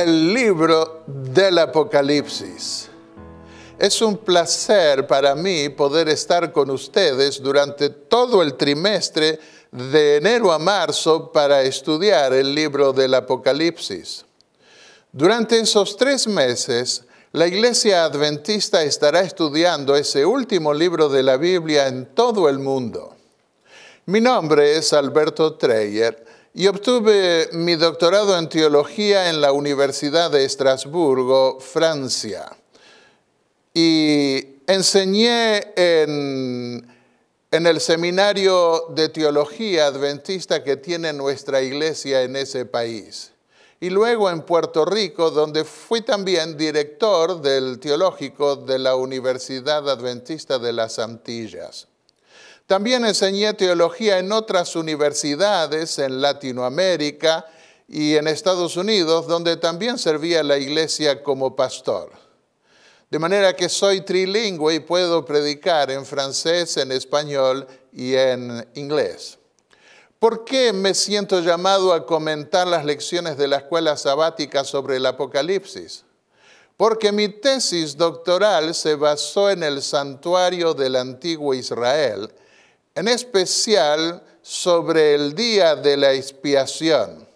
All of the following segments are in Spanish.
el libro del Apocalipsis. Es un placer para mí poder estar con ustedes durante todo el trimestre de enero a marzo para estudiar el libro del Apocalipsis. Durante esos 3 meses, la Iglesia Adventista estará estudiando ese último libro de la Biblia en todo el mundo. Mi nombre es Alberto Treyer y obtuve mi doctorado en teología en la Universidad de Estrasburgo, Francia. Y enseñé en el seminario de teología adventista que tiene nuestra iglesia en ese país. Y luego en Puerto Rico, donde fui también director del teológico de la Universidad Adventista de las Antillas. También enseñé teología en otras universidades en Latinoamérica y en Estados Unidos, donde también servía la iglesia como pastor. De manera que soy trilingüe y puedo predicar en francés, en español y en inglés. ¿Por qué me siento llamado a comentar las lecciones de la escuela sabática sobre el Apocalipsis? Porque mi tesis doctoral se basó en el santuario del antiguo Israel, en especial sobre el día de la expiación.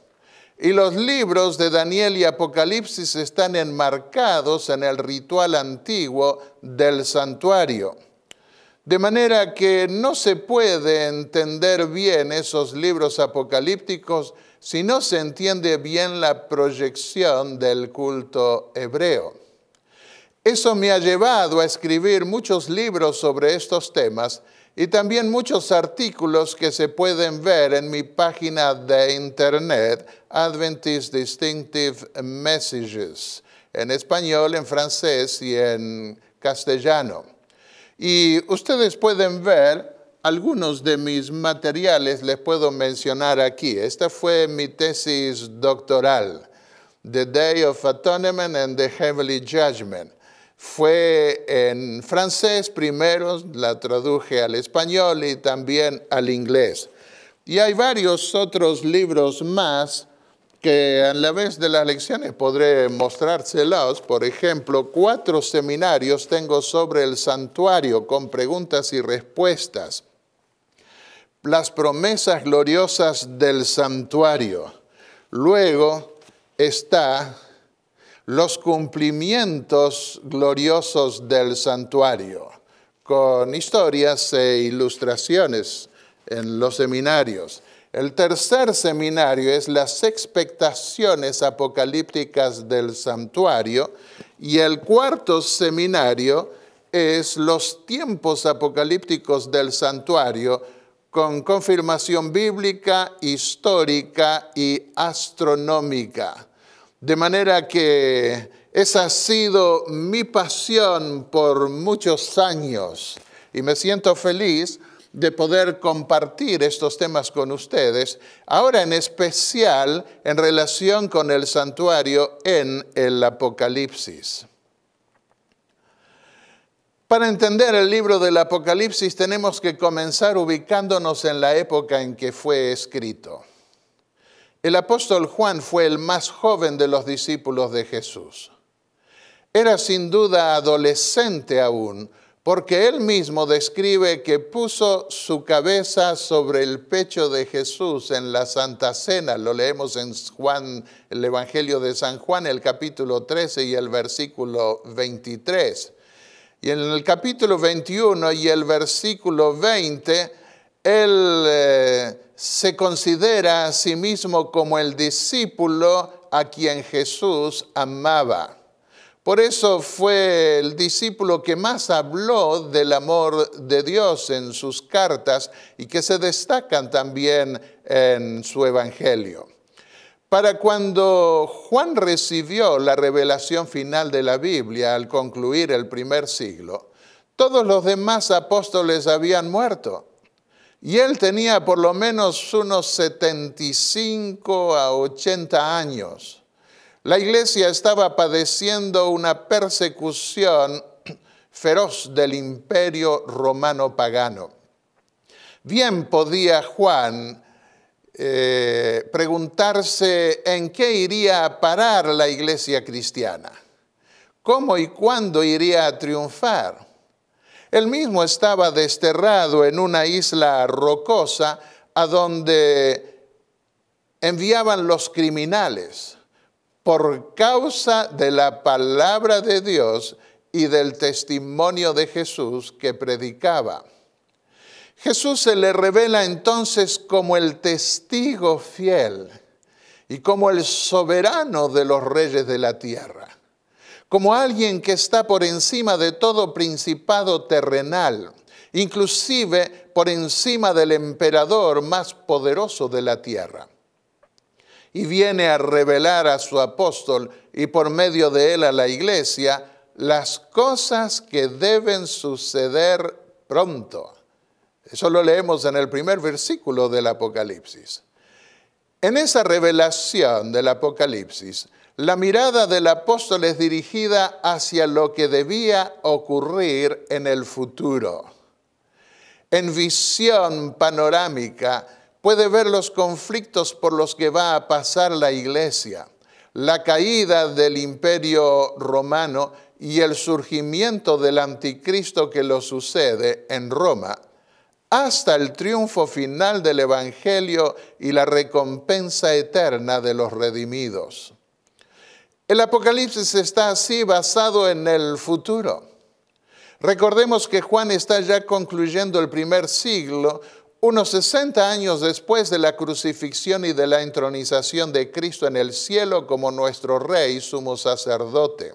Y los libros de Daniel y Apocalipsis están enmarcados en el ritual antiguo del santuario. De manera que no se puede entender bien esos libros apocalípticos si no se entiende bien la proyección del culto hebreo. Eso me ha llevado a escribir muchos libros sobre estos temas y también muchos artículos que se pueden ver en mi página de internet, Adventist Distinctive Messages, en español, en francés y en castellano. Y ustedes pueden ver algunos de mis materiales, les puedo mencionar aquí. Esta fue mi tesis doctoral, The Day of Atonement and the Heavenly Judgment. Fue en francés primero, la traduje al español y también al inglés. Y hay varios otros libros más que a la vez de las lecciones podré mostrárselos. Por ejemplo, 4 seminarios tengo sobre el santuario con preguntas y respuestas. Las promesas gloriosas del santuario. Luego está los cumplimientos gloriosos del santuario, con historias e ilustraciones en los seminarios. El tercer seminario es las expectaciones apocalípticas del santuario y el cuarto seminario es los tiempos apocalípticos del santuario con confirmación bíblica, histórica y astronómica. De manera que esa ha sido mi pasión por muchos años y me siento feliz de poder compartir estos temas con ustedes, ahora en especial en relación con el santuario en el Apocalipsis. Para entender el libro del Apocalipsis tenemos que comenzar ubicándonos en la época en que fue escrito. El apóstol Juan fue el más joven de los discípulos de Jesús. Era sin duda adolescente aún, porque él mismo describe que puso su cabeza sobre el pecho de Jesús en la Santa Cena. Lo leemos en Juan, el Evangelio de San Juan, el capítulo 13 y el versículo 23. Y en el capítulo 21 y el versículo 20, él se considera a sí mismo como el discípulo a quien Jesús amaba. Por eso fue el discípulo que más habló del amor de Dios en sus cartas y que se destacan también en su evangelio. Para cuando Juan recibió la revelación final de la Biblia al concluir el primer siglo, todos los demás apóstoles habían muerto. Y él tenía por lo menos unos 75 a 80 años. La iglesia estaba padeciendo una persecución feroz del imperio romano pagano. Bien podía Juan preguntarse en qué iría a parar la iglesia cristiana, cómo y cuándo iría a triunfar. Él mismo estaba desterrado en una isla rocosa a donde enviaban los criminales por causa de la palabra de Dios y del testimonio de Jesús que predicaba. Jesús se le revela entonces como el testigo fiel y como el soberano de los reyes de la tierra, como alguien que está por encima de todo principado terrenal, inclusive por encima del emperador más poderoso de la tierra. Y viene a revelar a su apóstol y por medio de él a la iglesia las cosas que deben suceder pronto. Eso lo leemos en el primer versículo del Apocalipsis. En esa revelación del Apocalipsis, la mirada del apóstol es dirigida hacia lo que debía ocurrir en el futuro. En visión panorámica puede ver los conflictos por los que va a pasar la iglesia, la caída del imperio romano y el surgimiento del anticristo que lo sucede en Roma, hasta el triunfo final del evangelio y la recompensa eterna de los redimidos. El Apocalipsis está así basado en el futuro. Recordemos que Juan está ya concluyendo el primer siglo, unos 60 años después de la crucifixión y de la entronización de Cristo en el cielo como nuestro Rey y sumo sacerdote.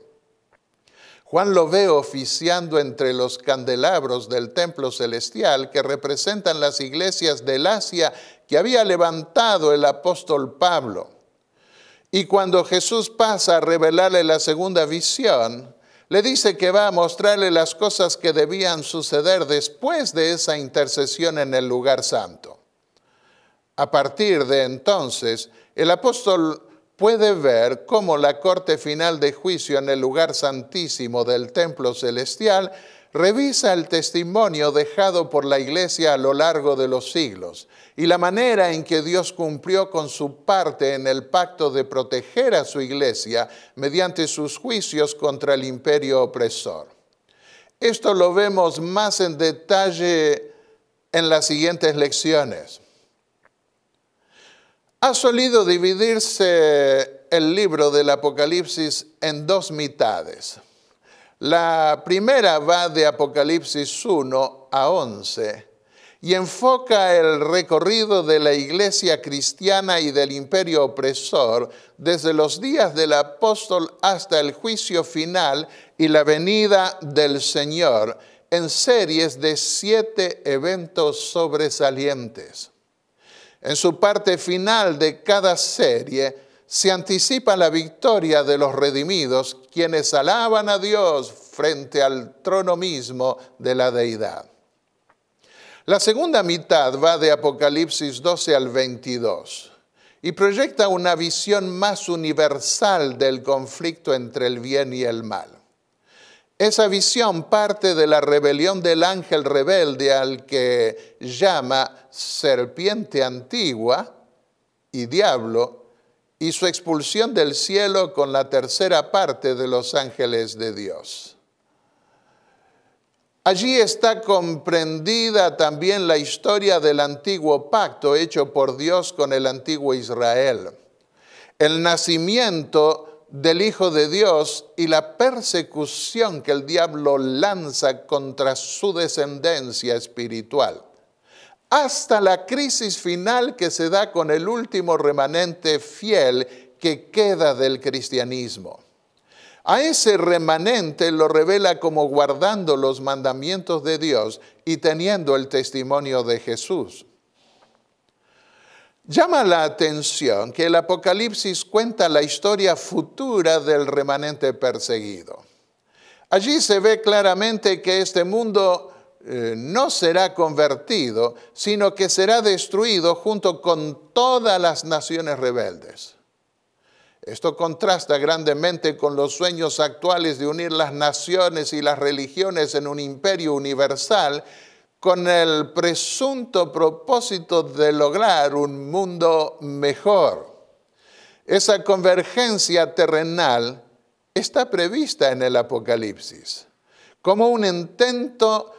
Juan lo ve oficiando entre los candelabros del templo celestial que representan las iglesias del Asia que había levantado el apóstol Pablo. Y cuando Jesús pasa a revelarle la segunda visión, le dice que va a mostrarle las cosas que debían suceder después de esa intercesión en el lugar santo. A partir de entonces, el apóstol puede ver cómo la corte final de juicio en el lugar santísimo del templo celestial revisa el testimonio dejado por la iglesia a lo largo de los siglos y la manera en que Dios cumplió con su parte en el pacto de proteger a su iglesia mediante sus juicios contra el imperio opresor. Esto lo vemos más en detalle en las siguientes lecciones. Ha solido dividirse el libro del Apocalipsis en dos mitades. La primera va de Apocalipsis 1 a 11 y enfoca el recorrido de la iglesia cristiana y del imperio opresor desde los días del apóstol hasta el juicio final y la venida del Señor en series de 7 eventos sobresalientes. En su parte final de cada serie se anticipa la victoria de los redimidos, quienes alaban a Dios frente al trono mismo de la deidad. La segunda mitad va de Apocalipsis 12 al 22 y proyecta una visión más universal del conflicto entre el bien y el mal. Esa visión parte de la rebelión del ángel rebelde al que llama serpiente antigua y diablo y su expulsión del cielo con la tercera parte de los ángeles de Dios. Allí está comprendida también la historia del antiguo pacto hecho por Dios con el antiguo Israel, el nacimiento del Hijo de Dios y la persecución que el diablo lanza contra su descendencia espiritual, hasta la crisis final que se da con el último remanente fiel que queda del cristianismo. A ese remanente lo revela como guardando los mandamientos de Dios y teniendo el testimonio de Jesús. Llama la atención que el Apocalipsis cuenta la historia futura del remanente perseguido. Allí se ve claramente que este mundo no será convertido, sino que será destruido junto con todas las naciones rebeldes. Esto contrasta grandemente con los sueños actuales de unir las naciones y las religiones en un imperio universal, con el presunto propósito de lograr un mundo mejor. Esa convergencia terrenal está prevista en el Apocalipsis como un intento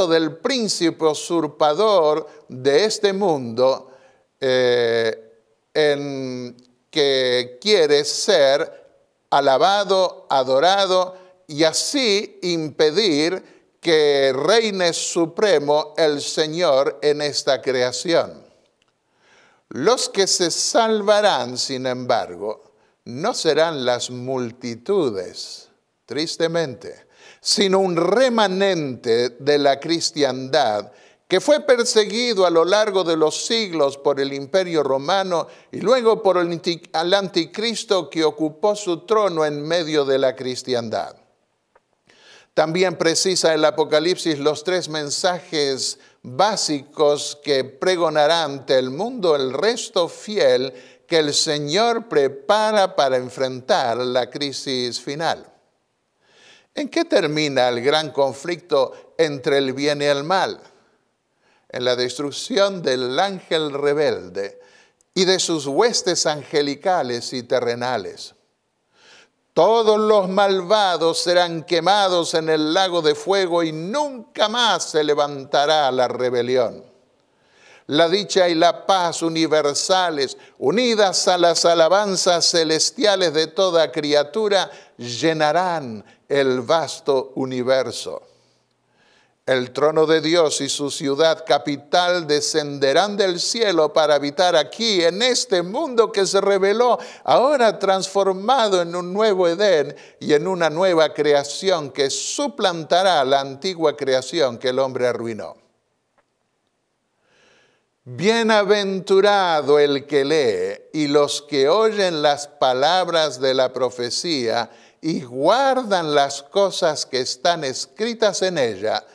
del príncipe usurpador de este mundo en que quiere ser alabado, adorado y así impedir que reine supremo el Señor en esta creación. Los que se salvarán, sin embargo, no serán las multitudes, tristemente, sino un remanente de la cristiandad que fue perseguido a lo largo de los siglos por el Imperio Romano y luego por el anticristo que ocupó su trono en medio de la cristiandad. También precisa el Apocalipsis los 3 mensajes básicos que pregonará ante el mundo el resto fiel que el Señor prepara para enfrentar la crisis final. ¿En qué termina el gran conflicto entre el bien y el mal? En la destrucción del ángel rebelde y de sus huestes angelicales y terrenales. Todos los malvados serán quemados en el lago de fuego y nunca más se levantará la rebelión. La dicha y la paz universales, unidas a las alabanzas celestiales de toda criatura, llenarán el vasto universo. El trono de Dios y su ciudad capital descenderán del cielo para habitar aquí, en este mundo que se reveló, ahora transformado en un nuevo Edén y en una nueva creación que suplantará la antigua creación que el hombre arruinó. Bienaventurado el que lee y los que oyen las palabras de la profecía y guardan las cosas que están escritas en ella,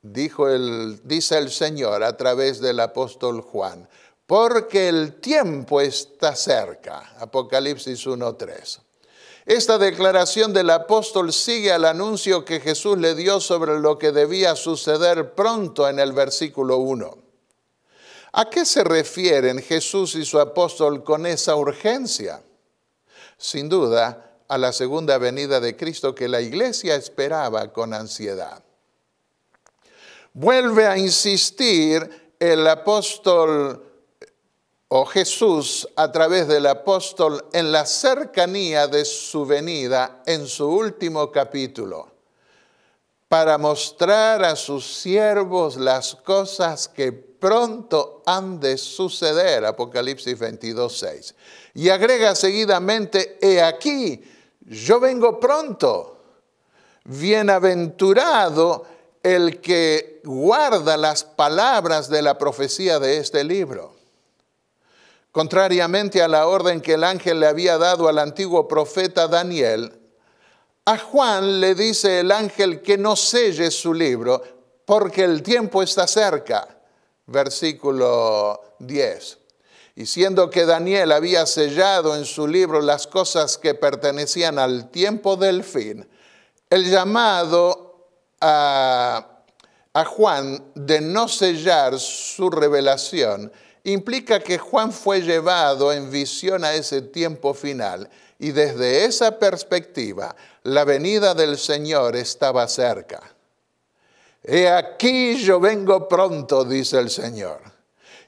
dice el Señor a través del apóstol Juan, porque el tiempo está cerca. Apocalipsis 1:3. Esta declaración del apóstol sigue al anuncio que Jesús le dio sobre lo que debía suceder pronto en el versículo 1. ¿A qué se refieren Jesús y su apóstol con esa urgencia? Sin duda, a la segunda venida de Cristo que la iglesia esperaba con ansiedad. Vuelve a insistir el apóstol o Jesús a través del apóstol en la cercanía de su venida en su último capítulo, para mostrar a sus siervos las cosas que pronto han de suceder, Apocalipsis 22:6. Y agrega seguidamente, he aquí, yo vengo pronto, bienaventurado el que guarda las palabras de la profecía de este libro. Contrariamente a la orden que el ángel le había dado al antiguo profeta Daniel, a Juan le dice el ángel que no selle su libro porque el tiempo está cerca. Versículo 10. Y siendo que Daniel había sellado en su libro las cosas que pertenecían al tiempo del fin, el llamado a Juan de no sellar su revelación implica que Juan fue llevado en visión a ese tiempo final y desde esa perspectiva la venida del Señor estaba cerca. He aquí yo vengo pronto, dice el Señor,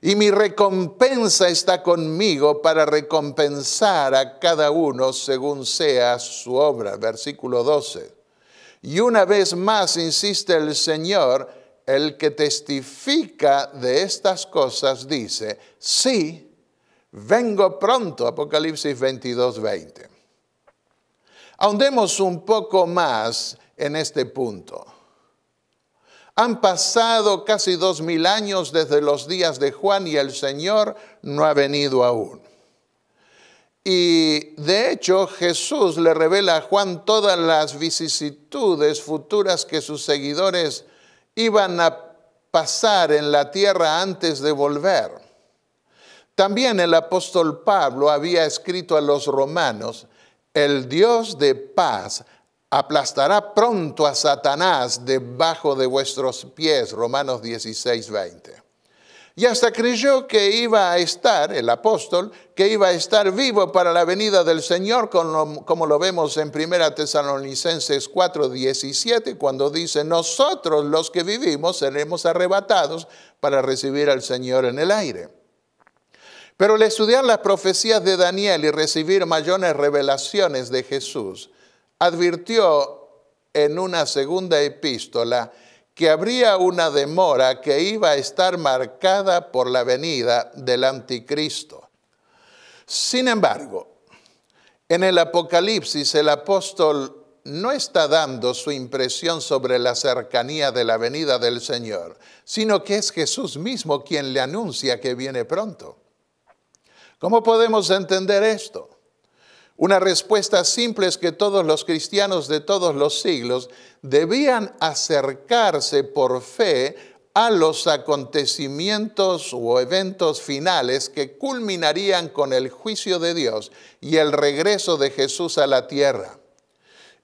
y mi recompensa está conmigo para recompensar a cada uno según sea su obra. Versículo 12. Y una vez más insiste el Señor, el que testifica de estas cosas dice, sí, vengo pronto, Apocalipsis 22:20. Ahondemos un poco más en este punto. Han pasado casi 2000 años desde los días de Juan y el Señor no ha venido aún. Y de hecho Jesús le revela a Juan todas las vicisitudes futuras que sus seguidores iban a pasar en la tierra antes de volver. También el apóstol Pablo había escrito a los romanos, el Dios de paz aplastará pronto a Satanás debajo de vuestros pies. Romanos 16, 20. Y hasta creyó que iba a estar, el apóstol, que iba a estar vivo para la venida del Señor, como lo vemos en 1 Tesalonicenses 4, 17, cuando dice, nosotros los que vivimos seremos arrebatados para recibir al Señor en el aire. Pero al estudiar las profecías de Daniel y recibir mayores revelaciones de Jesús, advirtió en una segunda epístola que habría una demora que iba a estar marcada por la venida del anticristo. Sin embargo, en el Apocalipsis el apóstol no está dando su impresión sobre la cercanía de la venida del Señor, sino que es Jesús mismo quien le anuncia que viene pronto. ¿Cómo podemos entender esto? Una respuesta simple es que todos los cristianos de todos los siglos debían acercarse por fe a los acontecimientos o eventos finales que culminarían con el juicio de Dios y el regreso de Jesús a la tierra.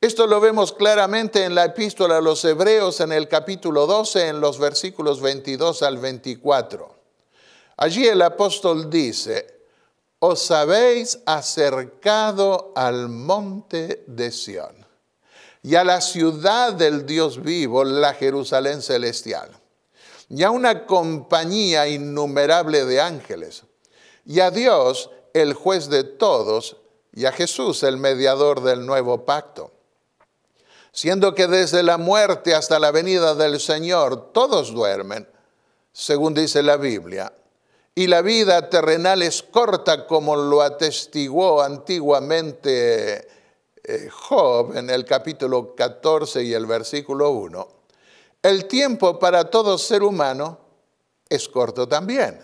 Esto lo vemos claramente en la epístola a los Hebreos en el capítulo 12, en los versículos 22 al 24. Allí el apóstol dice, os habéis acercado al monte de Sión y a la ciudad del Dios vivo, la Jerusalén celestial, y a una compañía innumerable de ángeles, y a Dios, el juez de todos, y a Jesús, el mediador del nuevo pacto. Siendo que desde la muerte hasta la venida del Señor todos duermen, según dice la Biblia, y la vida terrenal es corta, como lo atestiguó antiguamente Job en el capítulo 14 y el versículo 1. El tiempo para todo ser humano es corto también.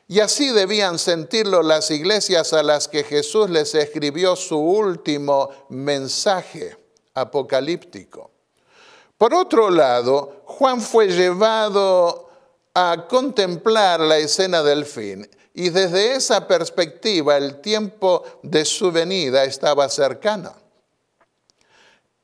Y así debían sentirlo las iglesias a las que Jesús les escribió su último mensaje apocalíptico. Por otro lado, Juan fue llevado a contemplar la escena del fin, y desde esa perspectiva el tiempo de su venida estaba cercano.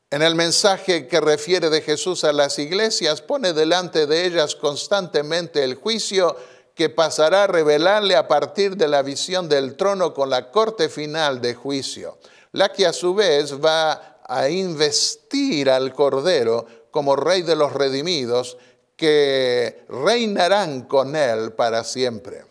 En el mensaje que refiere de Jesús a las iglesias, pone delante de ellas constantemente el juicio que pasará a revelarle a partir de la visión del trono con la corte final de juicio, la que a su vez va a investir al Cordero como Rey de los redimidos, que reinarán con él para siempre.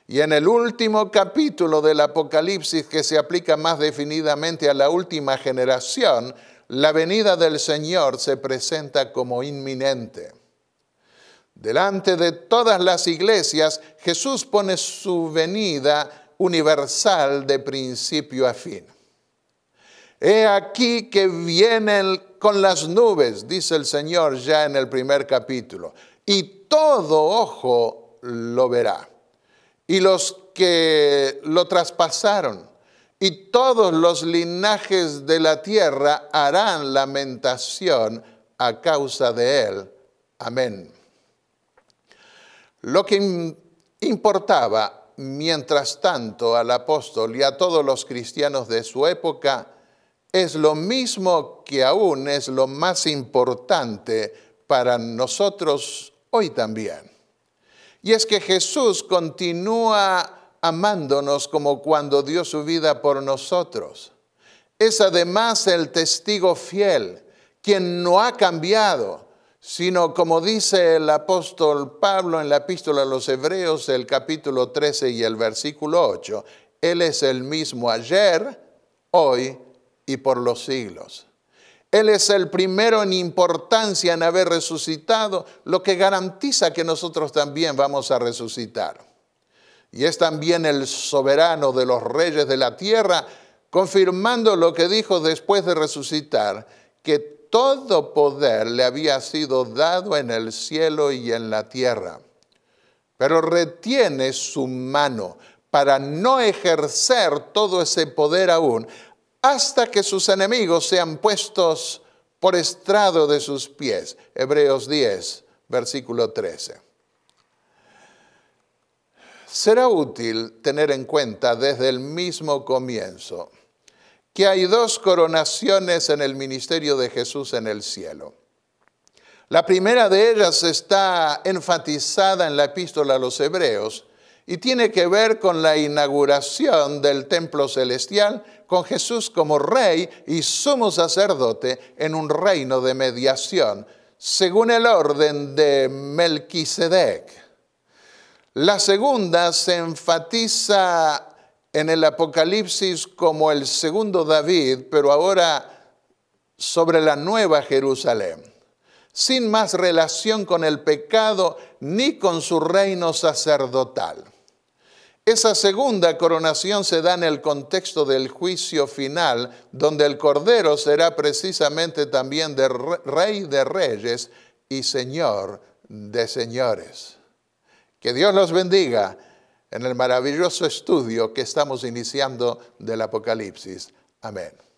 Y en el último capítulo del Apocalipsis, que se aplica más definidamente a la última generación, la venida del Señor se presenta como inminente. Delante de todas las iglesias, Jesús pone su venida universal de principio a fin. He aquí que vienen con las nubes, dice el Señor ya en el primer capítulo, y todo ojo lo verá. Y los que lo traspasaron, y todos los linajes de la tierra harán lamentación a causa de él. Amén. Lo que importaba, mientras tanto, al apóstol y a todos los cristianos de su época, es lo mismo que aún es lo más importante para nosotros hoy también. Y es que Jesús continúa amándonos como cuando dio su vida por nosotros. Es además el testigo fiel, quien no ha cambiado, sino como dice el apóstol Pablo en la epístola a los Hebreos, el capítulo 13 y el versículo 8, Él es el mismo ayer, hoy y por los siglos. Él es el primero en importancia en haber resucitado, lo que garantiza que nosotros también vamos a resucitar. Y es también el soberano de los reyes de la tierra, confirmando lo que dijo después de resucitar, que todo poder le había sido dado en el cielo y en la tierra. Pero retiene su mano para no ejercer todo ese poder aún, hasta que sus enemigos sean puestos por estrado de sus pies. Hebreos 10, versículo 13. Será útil tener en cuenta desde el mismo comienzo que hay dos coronaciones en el ministerio de Jesús en el cielo. La primera de ellas está enfatizada en la epístola a los Hebreos y tiene que ver con la inauguración del templo celestial, con Jesús como rey y sumo sacerdote en un reino de mediación, según el orden de Melquisedec. La segunda se enfatiza en el Apocalipsis como el segundo David, pero ahora sobre la nueva Jerusalén, sin más relación con el pecado ni con su reino sacerdotal. Esa segunda coronación se da en el contexto del juicio final, donde el Cordero será precisamente también Rey de Reyes y Señor de Señores. Que Dios los bendiga en el maravilloso estudio que estamos iniciando del Apocalipsis. Amén.